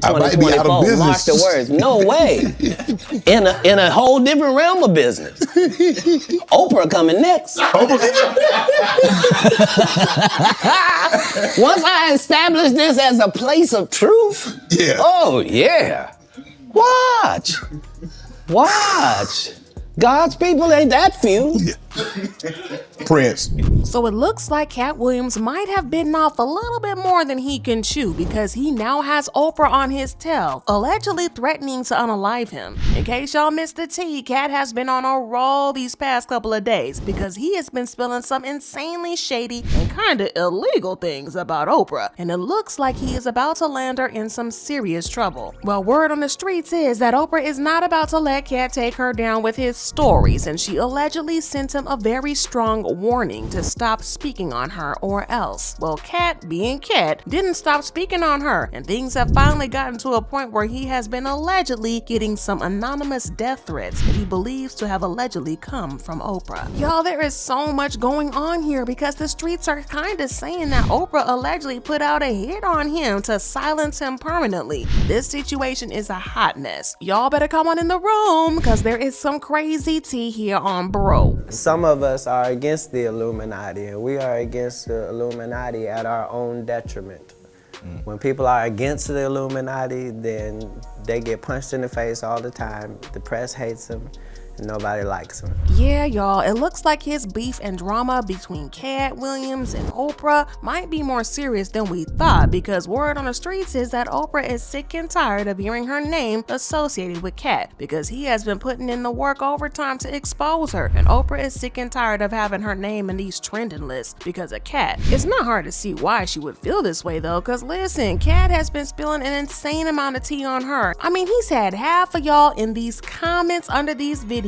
2024. Mark the words. No way. In a whole different realm of business. Oprah coming next. Once I establish this as a place of truth. Yeah. Oh yeah. Watch. God's people ain't that few. Prince. So it looks like Katt Williams might have bitten off a little bit more than he can chew, because he now has Oprah on his tail, allegedly threatening to unalive him. In case y'all missed the tea, Katt has been on a roll these past couple of days because he has been spilling some insanely shady and kinda illegal things about Oprah, and it looks like he is about to land her in some serious trouble. Well, word on the streets is that Oprah is not about to let Katt take her down with his stories, and she allegedly sent him a very strong warning to stop speaking on her or else. Well, Katt, being Katt, didn't stop speaking on her, and things have finally gotten to a point where he has been allegedly getting some anonymous death threats that he believes to have allegedly come from Oprah. Y'all, there is so much going on here because the streets are kinda saying that Oprah allegedly put out a hit on him to silence him permanently. This situation is a hot mess. Y'all better come on in the room because there is some crazy tea here on Bro. Some of us are against the Illuminati, and we are against the Illuminati at our own detriment. When people are against the Illuminati, then they get punched in the face all the time. The press hates them, and nobody likes him. Yeah, y'all, it looks like his beef and drama between Katt Williams and Oprah might be more serious than we thought, because word on the streets is that Oprah is sick and tired of hearing her name associated with Katt, because he has been putting in the work overtime to expose her, and Oprah is sick and tired of having her name in these trending lists because of Katt. It's not hard to see why she would feel this way though, because listen, Katt has been spilling an insane amount of tea on her. I mean, he's had half of y'all in these comments under these videos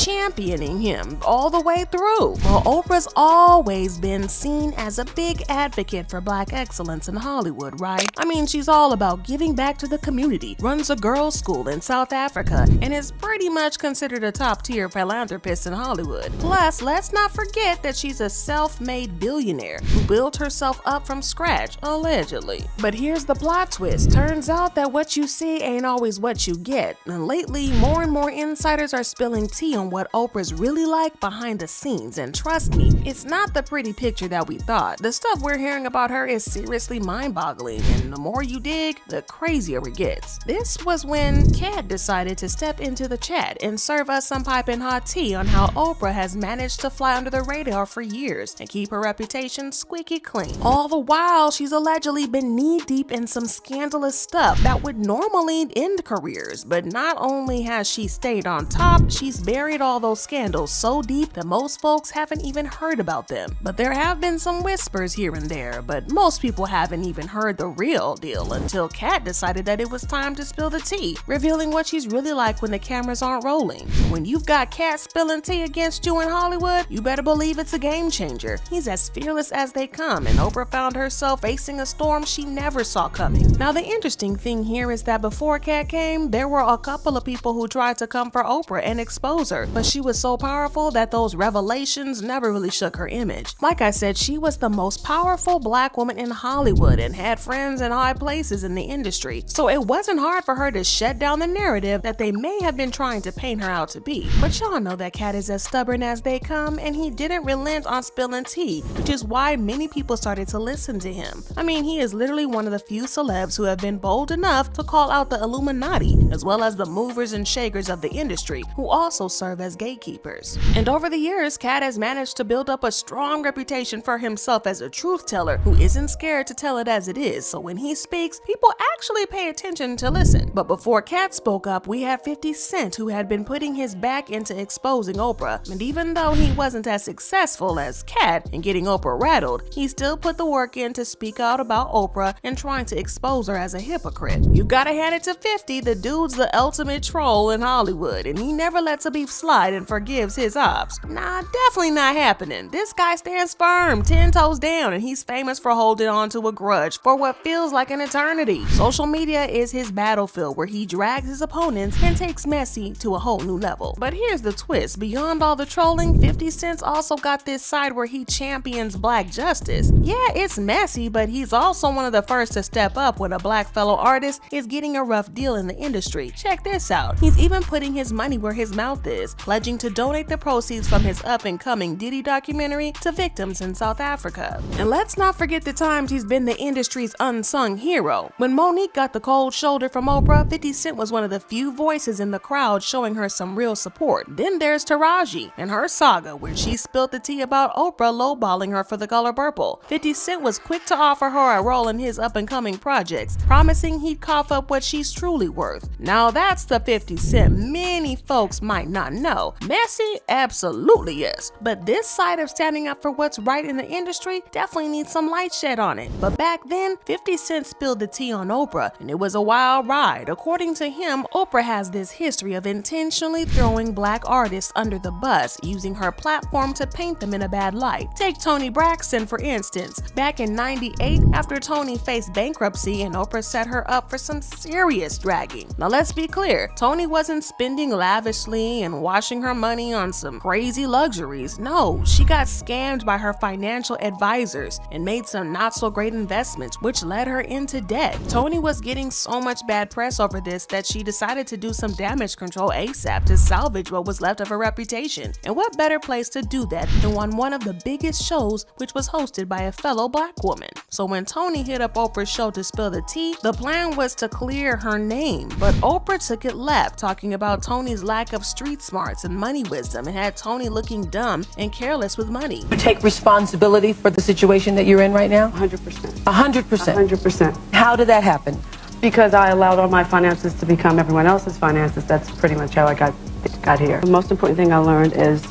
championing him all the way through. Well, Oprah's always been seen as a big advocate for Black excellence in Hollywood, right? I mean, she's all about giving back to the community, runs a girls' school in South Africa, and is pretty much considered a top-tier philanthropist in Hollywood. Plus, let's not forget that she's a self-made billionaire who built herself up from scratch, allegedly. But here's the plot twist. Turns out that what you see ain't always what you get, and lately, more and more insiders are spilling tea on what Oprah's really like behind the scenes, and trust me, it's not the pretty picture that we thought. The stuff we're hearing about her is seriously mind-boggling, and the more you dig, the crazier it gets. This was when Katt decided to step into the chat and serve us some piping hot tea on how Oprah has managed to fly under the radar for years and keep her reputation squeaky clean. All the while, she's allegedly been knee-deep in some scandalous stuff that would normally end careers, but not only has she stayed on top, she's buried all those scandals so deep that most folks haven't even heard about them. But there have been some whispers here and there, but most people haven't even heard the real deal until Katt decided that it was time to spill the tea, revealing what she's really like when the cameras aren't rolling. When you've got Katt spilling tea against you in Hollywood, you better believe it's a game changer. He's as fearless as they come, and Oprah found herself facing a storm she never saw coming. Now, the interesting thing here is that before Katt came, there were a couple of people who tried to come for Oprah and expose her, but she was so powerful that those revelations never really shook her image. Like I said, she was the most powerful Black woman in Hollywood and had friends in high places in the industry, so it wasn't hard for her to shut down the narrative that they may have been trying to paint her out to be. But y'all know that Katt is as stubborn as they come, and he didn't relent on spilling tea, which is why many people started to listen to him. I mean, he is literally one of the few celebs who have been bold enough to call out the Illuminati, as well as the movers and shakers of the industry, who also serve as gatekeepers. And over the years, Katt has managed to build up a strong reputation for himself as a truth teller who isn't scared to tell it as it is, so when he speaks, people actually pay attention to listen. But before Katt spoke up, we had 50 Cent, who had been putting his back into exposing Oprah, and even though he wasn't as successful as Katt in getting Oprah rattled, he still put the work in to speak out about Oprah and trying to expose her as a hypocrite. You gotta hand it to 50, the dude's the ultimate troll in Hollywood, and he never lets a beef slide and forgives his ops. Nah, definitely not happening. This guy stands firm, 10 toes down, and he's famous for holding on to a grudge for what feels like an eternity. Social media is his battlefield where he drags his opponents and takes Misstee to a whole new level. But here's the twist. Beyond all the trolling, 50 Cent's also got this side where he champions black justice. Yeah, it's messy, but he's also one of the first to step up when a black fellow artist is getting a rough deal in the industry. Check this out. He's even putting his money where his mouth is, pledging to donate the proceeds from his up-and-coming Diddy documentary to victims in South Africa. And let's not forget the times he's been the industry's unsung hero. When Monique got the cold shoulder from Oprah, 50 Cent was one of the few voices in the crowd showing her some real support. Then there's Taraji and her saga, where she spilled the tea about Oprah lowballing her for The Color Purple. 50 Cent was quick to offer her a role in his up-and-coming projects, promising he'd cough up what she's truly worth. Now that's the 50 Cent many folks might not know. Messy? Absolutely yes. But this side of standing up for what's right in the industry definitely needs some light shed on it. But back then, 50 Cent spilled the tea on Oprah, and it was a wild ride. According to him, Oprah has this history of intentionally throwing black artists under the bus, using her platform to paint them in a bad light. Take Toni Braxton, for instance. Back in '98, after Toni faced bankruptcy and Oprah set her up for some serious dragging. Now let's be clear, Toni wasn't spending lavishly and washing her money on some crazy luxuries. No, she got scammed by her financial advisors and made some not so great investments, which led her into debt. Toni was getting so much bad press over this that she decided to do some damage control ASAP to salvage what was left of her reputation. And what better place to do that than on one of the biggest shows, which was hosted by a fellow black woman. So when Toni hit up Oprah's show to spill the tea, the plan was to clear her name. But Oprah took it left, talking about Toni's lack of street smarts and money wisdom, and had Toni looking dumb and careless with money. You take responsibility for the situation that you're in right now? 100%. 100%? 100%. How did that happen? Because I allowed all my finances to become everyone else's finances. That's pretty much how I got here. The most important thing I learned is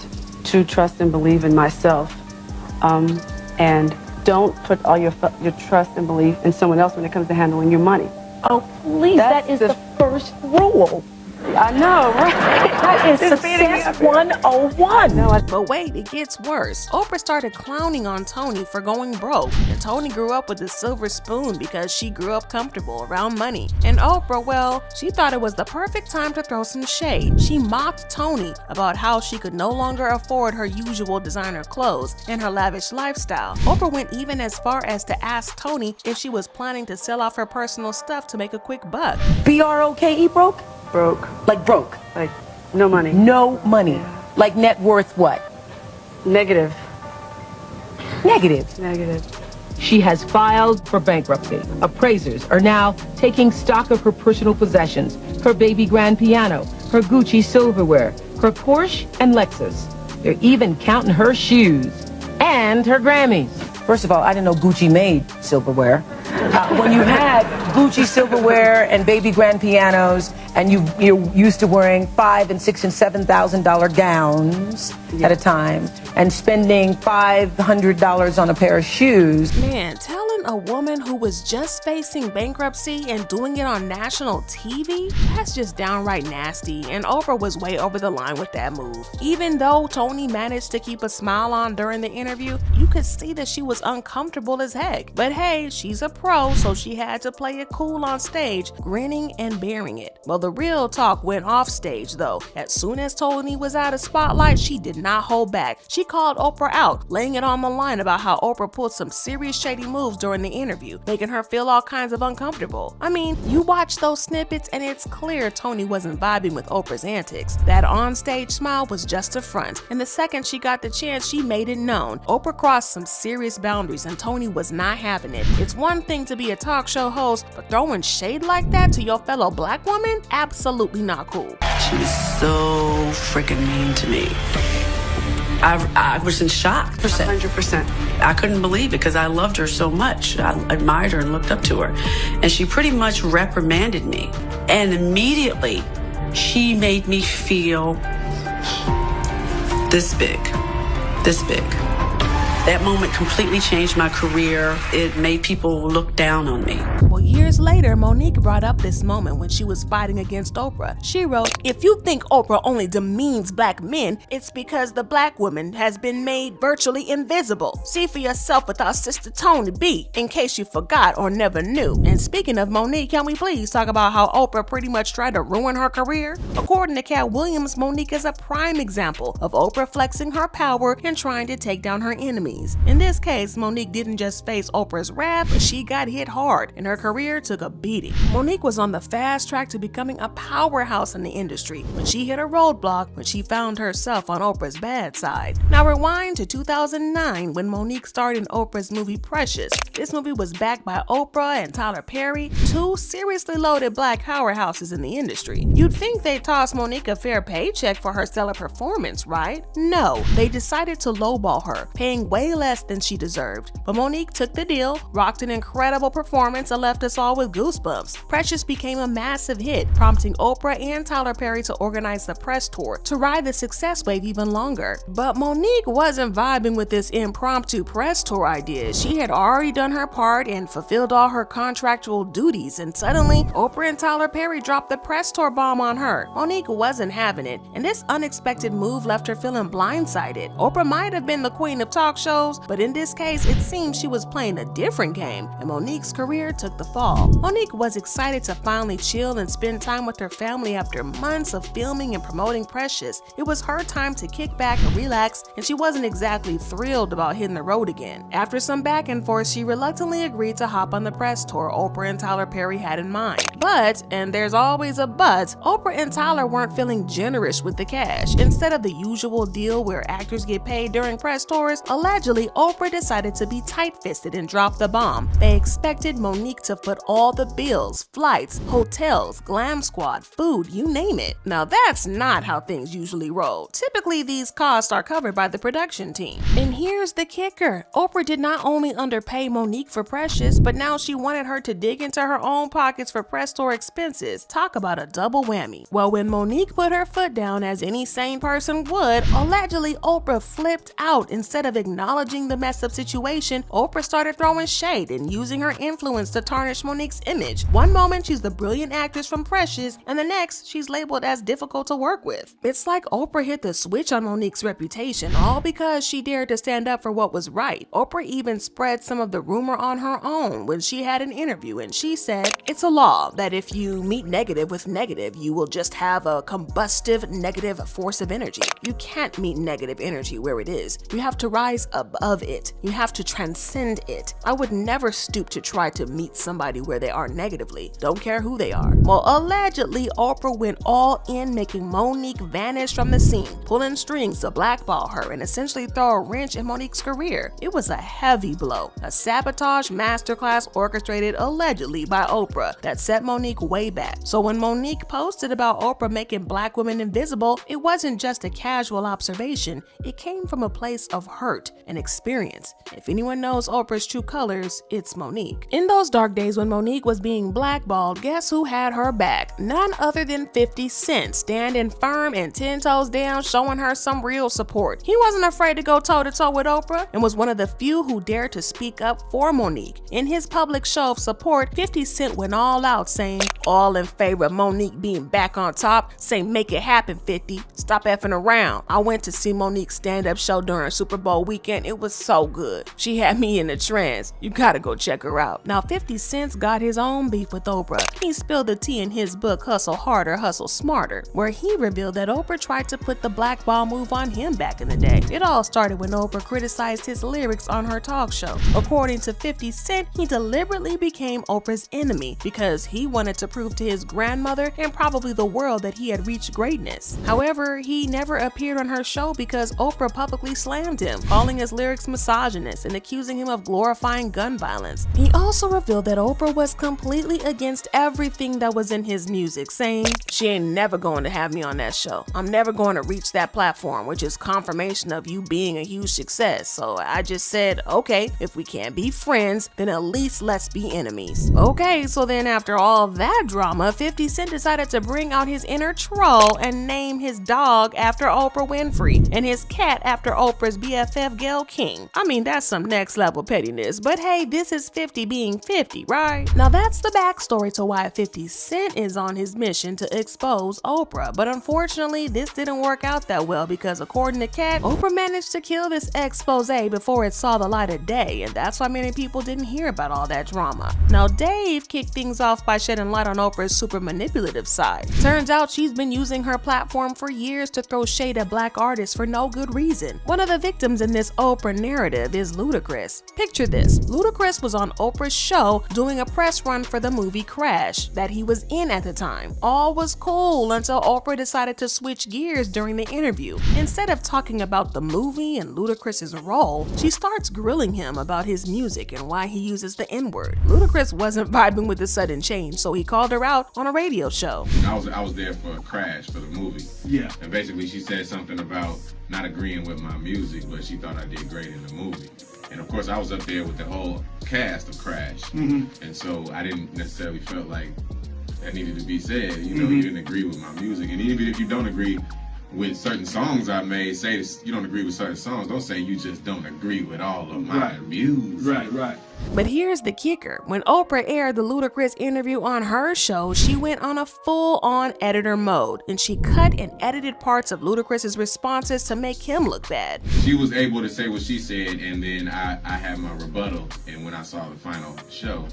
to trust and believe in myself, and don't put all your trust and belief in someone else when it comes to handling your money. Oh, please, that is the first rule. I know, right? That is success 101. No, But wait, it gets worse. Oprah started clowning on Toni for going broke, and Toni grew up with a silver spoon because she grew up comfortable around money. And Oprah, well, she thought it was the perfect time to throw some shade. She mocked Toni about how she could no longer afford her usual designer clothes and her lavish lifestyle. Oprah went even as far as to ask Toni if she was planning to sell off her personal stuff to make a quick buck. B-R-O-K-E, broke? broke. Like broke? Like, no money. No money. Yeah. Like net worth what? Negative. Negative. Negative. She has filed for bankruptcy. Appraisers are now taking stock of her personal possessions, her baby grand piano, her Gucci silverware, her Porsche and Lexus. They're even counting her shoes and her Grammys. First of all, I didn't know Gucci made silverware. When you had Gucci silverware and baby grand pianos, and you're used to wearing $5,000 and $6,000 and $7,000 gowns at a time, and spending $500 on a pair of shoes. Man, telling a woman who was just facing bankruptcy and doing it on national TV? That's just downright nasty, and Oprah was way over the line with that move. Even though Toni managed to keep a smile on during the interview, you could see that she was uncomfortable as heck. But hey, she's a pro, so she had to play it cool on stage, grinning and bearing it. Well, the real talk went off stage though. As soon as Toni was out of spotlight, she did not hold back. She called Oprah out, laying it on the line about how Oprah pulled some serious shady moves during the interview, making her feel all kinds of uncomfortable. I mean, you watch those snippets and it's clear Toni wasn't vibing with Oprah's antics. That on-stage smile was just a front, and the second she got the chance, she made it known. Oprah crossed some serious boundaries and Toni was not having it. It's one thing to be a talk show host, but throwing shade like that to your fellow black woman? Absolutely not cool. She was so freaking mean to me. I was in shock. 100%. I couldn't believe it because I loved her so much. I admired her and looked up to her. And she pretty much reprimanded me. And immediately, she made me feel this big. This big. That moment completely changed my career. It made people look down on me. Well, years Years later, Monique brought up this moment when she was fighting against Oprah. She wrote, "If you think Oprah only demeans black men, it's because the black woman has been made virtually invisible. See for yourself with our sister Tony B, in case you forgot or never knew." And speaking of Monique, can we please talk about how Oprah pretty much tried to ruin her career? According to Katt Williams, Monique is a prime example of Oprah flexing her power and trying to take down her enemies. In this case, Monique didn't just face Oprah's wrath, but she got hit hard and her career took a beating. Monique was on the fast track to becoming a powerhouse in the industry when she hit a roadblock when she found herself on Oprah's bad side. Now rewind to 2009 when Monique starred in Oprah's movie Precious. This movie was backed by Oprah and Tyler Perry, two seriously loaded black powerhouses in the industry. You'd think they'd toss Monique a fair paycheck for her stellar performance, right? No, they decided to lowball her, paying way less than she deserved. But Monique took the deal, rocked an incredible performance, and left us all with goosebumps. Precious became a massive hit, prompting Oprah and Tyler Perry to organize the press tour to ride the success wave even longer. But Monique wasn't vibing with this impromptu press tour idea. She had already done her part and fulfilled all her contractual duties, and suddenly Oprah and Tyler Perry dropped the press tour bomb on her. Monique wasn't having it, and this unexpected move left her feeling blindsided. Oprah might have been the queen of talk shows, but in this case, it seems she was playing a different game, and Monique's career took the fall. Monique was excited to finally chill and spend time with her family after months of filming and promoting Precious. It was her time to kick back and relax, and she wasn't exactly thrilled about hitting the road again. After some back and forth, she reluctantly agreed to hop on the press tour Oprah and Tyler Perry had in mind. But, and there's always a but, Oprah and Tyler weren't feeling generous with the cash. Instead of the usual deal where actors get paid during press tours, allegedly Oprah decided to be tight-fisted and drop the bomb. They expected Monique to foot all the bills, flights, hotels, glam squad, food, you name it. Now that's not how things usually roll. Typically these costs are covered by the production team. And here's the kicker. Oprah did not only underpay Monique for Precious, but now she wanted her to dig into her own pockets for press tour expenses. Talk about a double whammy. Well, when Monique put her foot down, as any sane person would, allegedly Oprah flipped out. Instead of acknowledging the messed up situation, Oprah started throwing shade and using her influence to tarnish Monique's image. One moment she's the brilliant actress from Precious, and the next she's labeled as difficult to work with. It's like Oprah hit the switch on Monique's reputation, all because she dared to stand up for what was right. Oprah even spread some of the rumor on her own when she had an interview, and she said, "It's a law that if you meet negative with negative, you will just have a combustive negative force of energy. You can't meet negative energy where it is. You have to rise above it. You have to transcend it. I would never stoop to try to meet somebody where they are negatively. Don't care who they are." Well, allegedly, Oprah went all in, making Monique vanish from the scene, pulling strings to blackball her and essentially throw a wrench in Monique's career. It was a heavy blow, a sabotage masterclass orchestrated allegedly by Oprah that set Monique way back. So when Monique posted about Oprah making black women invisible, it wasn't just a casual observation. It came from a place of hurt and experience. If anyone knows Oprah's true colors, it's Monique. In those dark days when Monique was being blackballed, guess who had her back? None other than 50 Cent, standing firm and 10 toes down, showing her some real support. He wasn't afraid to go toe-to-toe with Oprah and was one of the few who dared to speak up for Monique. In his public show of support, 50 Cent went all out saying, "All in favor of Monique being back on top. Say make it happen, 50. Stop effing around. I went to see Monique's stand-up show during Super Bowl weekend. It was so good. She had me in a trance. You gotta go check her out." Now 50 Cent's got his own beef with Oprah. He spilled the tea in his book Hustle Harder, Hustle Smarter, where he revealed that Oprah tried to put the blackball move on him back in the day. It all started when Oprah criticized his lyrics on her talk show. According to 50 Cent, he deliberately became Oprah's enemy because he wanted to prove to his grandmother and probably the world that he had reached greatness. However, he never appeared on her show because Oprah publicly slammed him, calling his lyrics misogynist and accusing him of glorifying gun violence. He also revealed that Oprah was completely against everything that was in his music, saying, "She ain't never going to have me on that show. I'm never going to reach that platform," which is confirmation of you being a huge success. So I just said, okay, if we can't be friends, then at least let's be enemies. Okay, so then after all that drama, 50 Cent decided to bring out his inner troll and name his dog after Oprah Winfrey and his cat after Oprah's BFF Gayle King. I mean, that's some next level pettiness, but hey, this is 50 being 50, right? right? Now that's the backstory to why 50 Cent is on his mission to expose Oprah. But unfortunately, this didn't work out that well because according to Katt, Oprah managed to kill this expose before it saw the light of day, and that's why many people didn't hear about all that drama. Now Dave kicked things off by shedding light on Oprah's super manipulative side. Turns out she's been using her platform for years to throw shade at black artists for no good reason. One of the victims in this Oprah narrative is Ludacris. Picture this, Ludacris was on Oprah's show doing a press run for the movie Crash that he was in at the time. All was cool until Oprah decided to switch gears during the interview. Instead of talking about the movie and Ludacris's role, she starts grilling him about his music and why he uses the N-word. Ludacris wasn't vibing with the sudden change, so he called her out on a radio show. I was there for Crash for the movie. Yeah. And basically she said something about not agreeing with my music, but she thought I did great in the movie. And of course I was up there with the whole cast of Crash. Mm-hmm. And so I didn't necessarily felt like that needed to be said. You know, you didn't agree with my music. And even if you don't agree with certain songs I made, say this, you don't agree with certain songs, don't say you just don't agree with all of my music. Right. But here's the kicker. When Oprah aired the Ludacris interview on her show, she went on a full-on editor mode, and she cut and edited parts of Ludacris's responses to make him look bad. She was able to say what she said, and then I had my rebuttal, and when I saw the final show,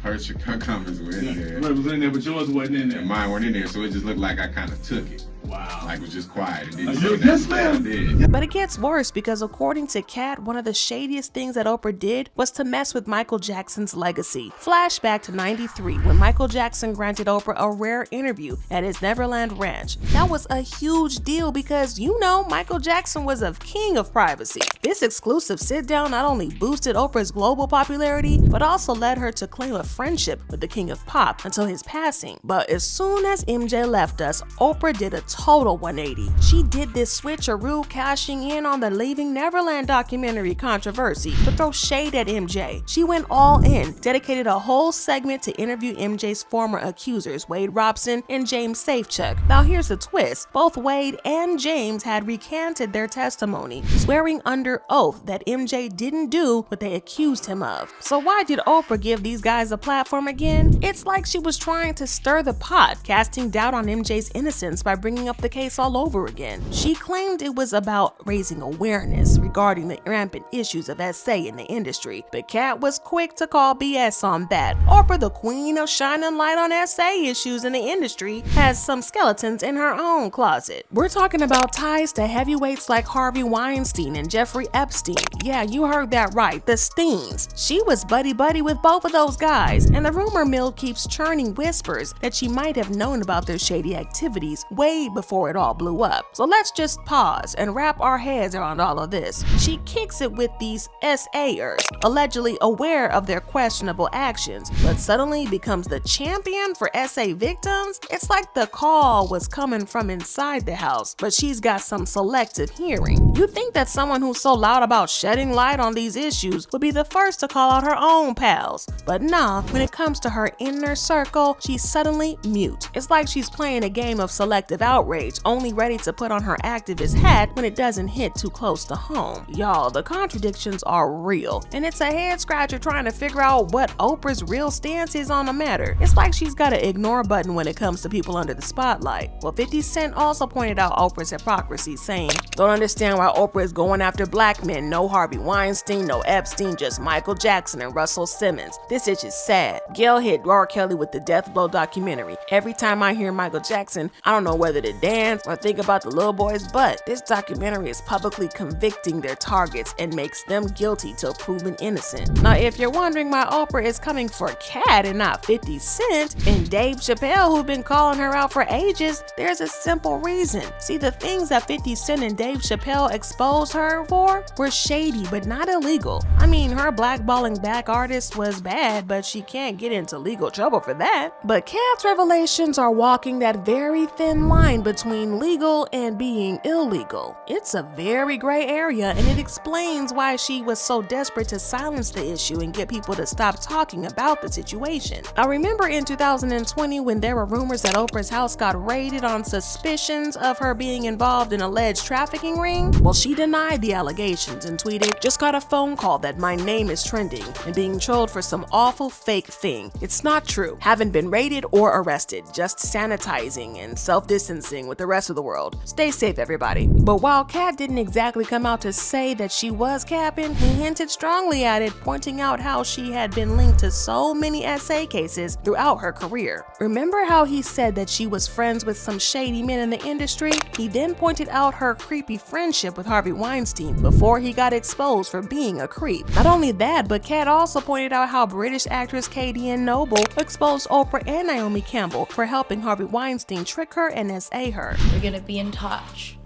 her comments were in there. It was in there, but yours wasn't in there. And mine weren't in there, so it just looked like I kind of took it. Wow. Like it was just quiet. And did. But it gets worse because according to Katt, one of the shadiest things that Oprah did was to mess with Michael Jackson's legacy. Flashback to '93 when Michael Jackson granted Oprah a rare interview at his Neverland Ranch. That was a huge deal because, you know, Michael Jackson was a king of privacy. This exclusive sit-down not only boosted Oprah's global popularity, but also led her to claim a friendship with the king of pop until his passing. But as soon as MJ left us, Oprah did a total 180. She did this switcheroo, cashing in on the Leaving Neverland documentary controversy to throw shade at MJ. She went all in, dedicated a whole segment to interview MJ's former accusers, Wade Robson and James Safechuck. Now here's the twist. Both Wade and James had recanted their testimony, swearing under oath that MJ didn't do what they accused him of. So why did Oprah give these guys a platform again? It's like she was trying to stir the pot, casting doubt on MJ's innocence by bringing up the case all over again. She claimed it was about raising awareness regarding the rampant issues of SA in the industry, but Katt was quick to call BS on that. Oprah, the queen of shining light on SA issues in the industry, has some skeletons in her own closet. We're talking about ties to heavyweights like Harvey Weinstein and Jeffrey Epstein. Yeah, you heard that right, the Steens. She was buddy-buddy with both of those guys, and the rumor mill keeps churning whispers that she might have known about their shady activities way before it all blew up. So let's just pause and wrap our heads around all of this. She kicks it with these SAers, allegedly aware of their questionable actions, but suddenly becomes the champion for SA victims? It's like the call was coming from inside the house, but she's got some selective hearing. You'd think that someone who's so loud about shedding light on these issues would be the first to call out her own pals. But nah, when it comes to her inner circle, she's suddenly mute. It's like she's playing a game of selective outrage, only ready to put on her activist hat when it doesn't hit too close to home. Y'all, the contradictions are real, and it's a head scratcher trying to figure out what Oprah's real stance is on the matter. It's like she's got an ignore button when it comes to people under the spotlight. Well, 50 Cent also pointed out Oprah's hypocrisy, saying, "Don't understand why Oprah is going after black men. No Harvey Weinstein, no Epstein, just Michael Jackson and Russell Simmons. This is just sad." Gail hit R. Kelly with the Death Blow documentary. Every time I hear Michael Jackson, I don't know whether to dance or think about the little boy's butt. This documentary is publicly convicting their targets and makes them guilty till proven innocent. Now, if you're wondering why Oprah is coming for Katt and not 50 Cent and Dave Chappelle, who've been calling her out for ages, there's a simple reason. See, the things that 50 Cent and Dave Chappelle exposed her for were shady but not illegal. I mean, her blackballing back artists was bad, but she can't get into legal trouble for that. But Katt's revelations are walking that very thin line line between legal and being illegal. It's a very gray area, and it explains why she was so desperate to silence the issue and get people to stop talking about the situation. I remember in 2020 when there were rumors that Oprah's house got raided on suspicions of her being involved in alleged trafficking ring. Well, she denied the allegations and tweeted, "Just got a phone call that my name is trending and being trolled for some awful fake thing. It's not true. Haven't been raided or arrested. Just sanitizing and self-distancing with the rest of the world. Stay safe, everybody." But while Katt didn't exactly come out to say that she was capping, he hinted strongly at it, pointing out how she had been linked to so many SA cases throughout her career. Remember how he said that she was friends with some shady men in the industry? He then pointed out her creepy friendship with Harvey Weinstein before he got exposed for being a creep. Not only that, but Katt also pointed out how British actress Katie Noble exposed Oprah and Naomi Campbell for helping Harvey Weinstein trick her and SA her. We're gonna be in touch.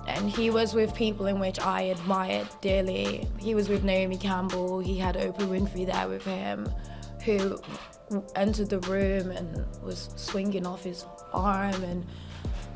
And he was with people in which I admired dearly. He was with Naomi Campbell, he had Oprah Winfrey there with him, who entered the room and was swinging off his arm and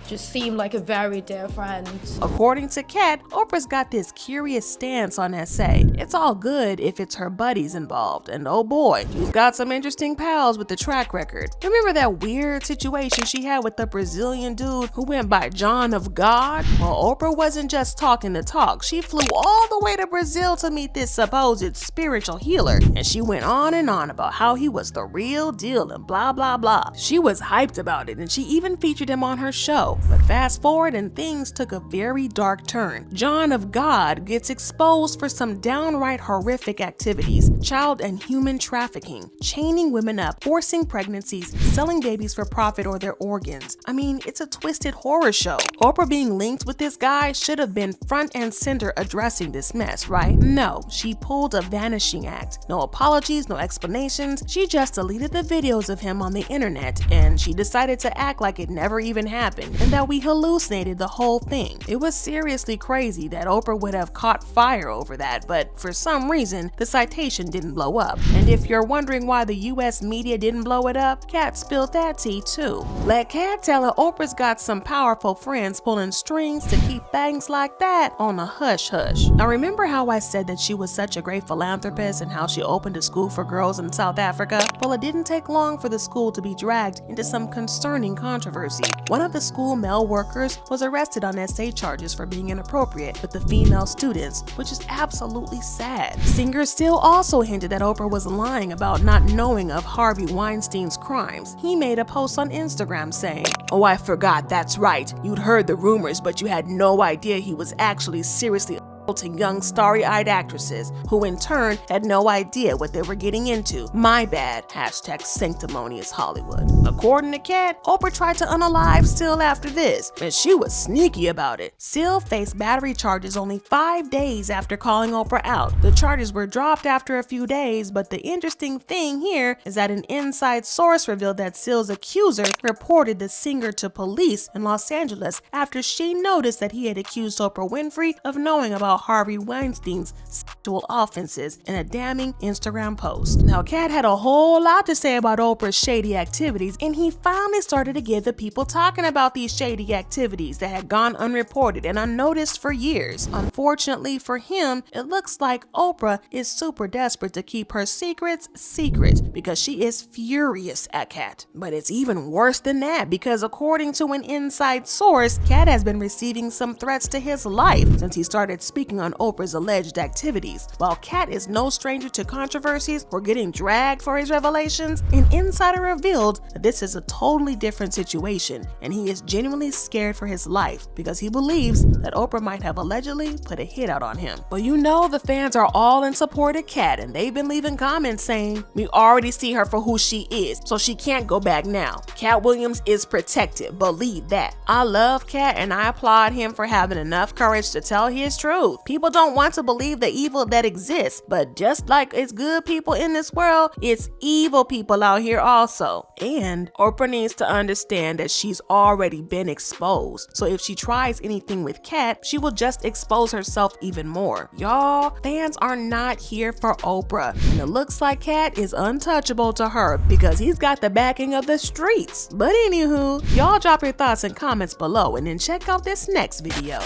just seemed like a very dear friend. According to Katt, Oprah's got this curious stance on SA. It's all good if it's her buddies involved, and oh boy, she's got some interesting pals with the track record. Remember that weird situation she had with the Brazilian dude who went by John of God? Well, Oprah wasn't just talking the talk. She flew all the way to Brazil to meet this supposed spiritual healer, and she went on and on about how he was the real deal and blah blah blah. She was hyped about it, and she even featured him on her show. But fast forward and things took a very dark turn. John of God gets exposed for some downright horrific activities: child and human trafficking, chaining women up, forcing pregnancies, selling babies for profit or their organs. I mean, it's a twisted horror show. Oprah being linked with this guy should have been front and center addressing this mess, right? No, she pulled a vanishing act. No apologies, no explanations. She just deleted the videos of him on the internet, and she decided to act like it never even happened and that we hallucinated the whole thing. It was seriously crazy that Oprah would have caught fire over that, but for some reason, the citation didn't blow up. And if you're wondering why the US media didn't blow it up, Katt spilled that tea too. Let Katt tell her Oprah's got some powerful friends pulling strings to keep things like that on a hush-hush. Now remember how I said that she was such a great philanthropist and how she opened a school for girls in South Africa? Well, it didn't take long for the school to be dragged into some concerning controversy. One of the school male workers was arrested on SA charges for being inappropriate with the female students, which is absolutely sad. Singer still also hinted that Oprah was lying about not knowing of Harvey Weinstein's crimes. He made a post on Instagram saying, "Oh, I forgot, that's right. You'd heard the rumors, but you had no idea he was actually seriously to young starry-eyed actresses who in turn had no idea what they were getting into. My bad. #sanctimonious Hollywood." According to Katt, Oprah tried to unalive Still after this, and she was sneaky about it. Still faced battery charges only 5 days after calling Oprah out. The charges were dropped after a few days, but the interesting thing here is that an inside source revealed that Still's accuser reported the singer to police in Los Angeles after she noticed that he had accused Oprah Winfrey of knowing about Harvey Weinstein's sexual offenses in a damning Instagram post. Now, Katt had a whole lot to say about Oprah's shady activities, and he finally started to get the people talking about these shady activities that had gone unreported and unnoticed for years. Unfortunately for him, it looks like Oprah is super desperate to keep her secrets secret because she is furious at Katt. But it's even worse than that because according to an inside source, Katt has been receiving some threats to his life since he started speaking on Oprah's alleged activities. While Katt is no stranger to controversies or getting dragged for his revelations, an insider revealed that this is a totally different situation and he is genuinely scared for his life because he believes that Oprah might have allegedly put a hit out on him. But you know the fans are all in support of Katt and they've been leaving comments saying, "We already see her for who she is, so she can't go back now. Katt Williams is protected, believe that." I love Katt and I applaud him for having enough courage to tell his truth. truth. People don't want to believe the evil that exists, but just like it's good people in this world, it's evil people out here also. And Oprah needs to understand that she's already been exposed. So if she tries anything with Katt, she will just expose herself even more. Y'all, fans are not here for Oprah. And it looks like Katt is untouchable to her because he's got the backing of the streets. But anywho, y'all drop your thoughts and comments below and then check out this next video.